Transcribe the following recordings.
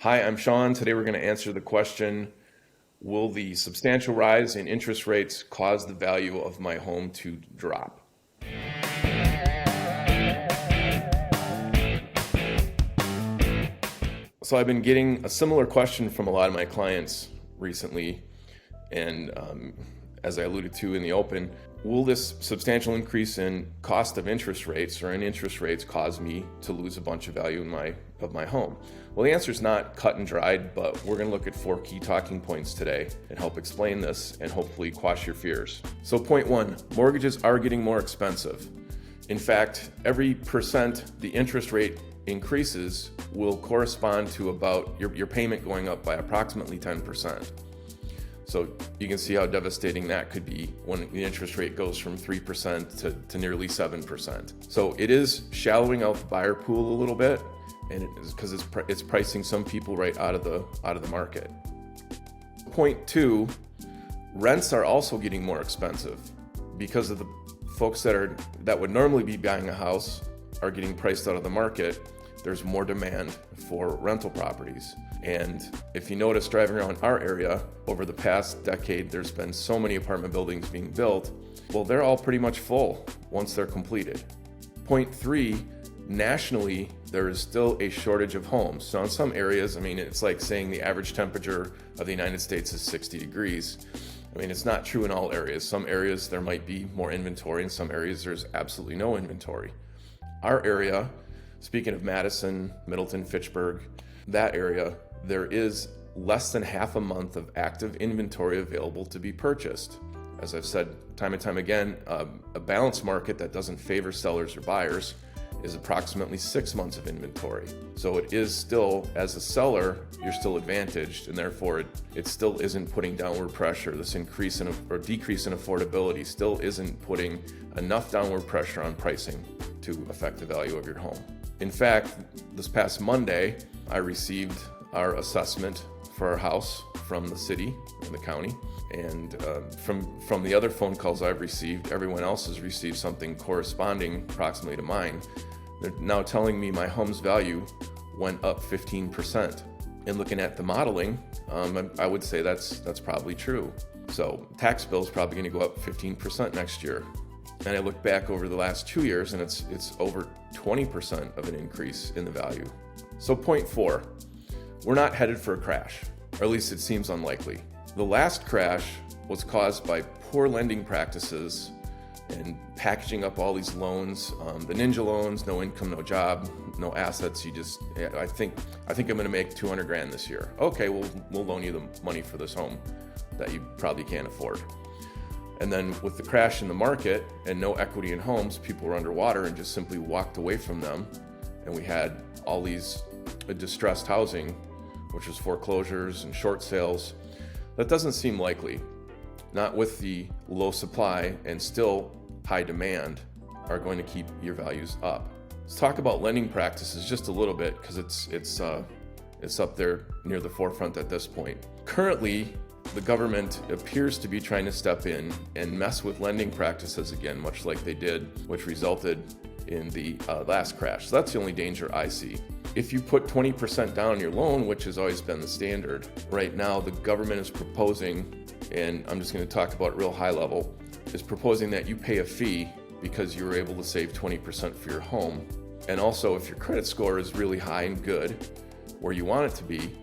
Hi, I'm Shawn. Today we're going to answer the question, will the substantial rise in interest rates cause the value of my home to drop? So I've been getting a similar question from a lot of my clients recently, and as I alluded to in the open, will this substantial increase in cost of interest rates or in interest rates cause me to lose a bunch of value of my home? Well, the answer is not cut and dried, but we're going to look at 4 key talking points today and help explain this and hopefully quash your fears. So point 1, mortgages are getting more expensive. In fact, every percent the interest rate increases will correspond to about your payment going up by approximately 10%. So you can see how devastating that could be when the interest rate goes from 3% to nearly 7%. So it is shallowing out the buyer pool a little bit, and it is because it's pricing some people right out of the market. Point 2, rents are also getting more expensive because of the folks that would normally be buying a house are getting priced out of the market. There's more demand for rental properties. And if you notice driving around our area over the past decade, there's been so many apartment buildings being built. Well, they're all pretty much full once they're completed. Point 3, nationally, there is still a shortage of homes. So in some areas, it's like saying the average temperature of the United States is 60 degrees. It's not true in all areas. Some areas there might be more inventory, in some areas there's absolutely no inventory. Our area, speaking of Madison, Middleton, Fitchburg, that area, there is less than half a month of active inventory available to be purchased. As I've said time and time again, a balanced market that doesn't favor sellers or buyers is approximately 6 months of inventory. So it is still, as a seller, you're still advantaged, and therefore it still isn't putting downward pressure. This increase or decrease in affordability still isn't putting enough downward pressure on pricing to affect the value of your home. In fact, this past Monday, I received our assessment for our house from the city and the county. And from the other phone calls I've received, everyone else has received something corresponding approximately to mine. They're now telling me my home's value went up 15%. And looking at the modeling, I would say that's probably true. So tax bill is probably going to go up 15% next year. And I look back over the last 2 years, and it's over 20% of an increase in the value. So point 4, we're not headed for a crash, or at least it seems unlikely. The last crash was caused by poor lending practices and packaging up all these loans, the ninja loans, no income, no job, no assets. I think I'm going to make $200,000 this year. Okay, we'll loan you the money for this home that you probably can't afford. And then with the crash in the market and no equity in homes, people were underwater and just simply walked away from them. And we had all these distressed housing, which was foreclosures and short sales. That doesn't seem likely. Not with the low supply and still high demand are going to keep your values up. Let's talk about lending practices just a little bit because it's up there near the forefront at this point. Currently, the government appears to be trying to step in and mess with lending practices again, much like they did, which resulted in the last crash. So that's the only danger I see. If you put 20% down on your loan, which has always been the standard, right now the government is proposing, and I'm just going to talk about it real high level, is proposing that you pay a fee because you were able to save 20% for your home. And also, if your credit score is really high and good, where you want it to be,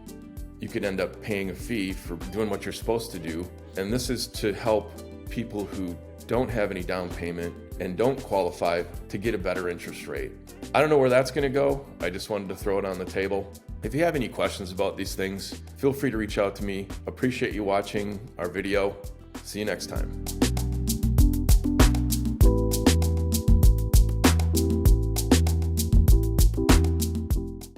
you could end up paying a fee for doing what you're supposed to do. And this is to help people who don't have any down payment and don't qualify to get a better interest rate. I don't know where that's going to go. I just wanted to throw it on the table. If you have any questions about these things, feel free to reach out to me. Appreciate you watching our video. See you next time.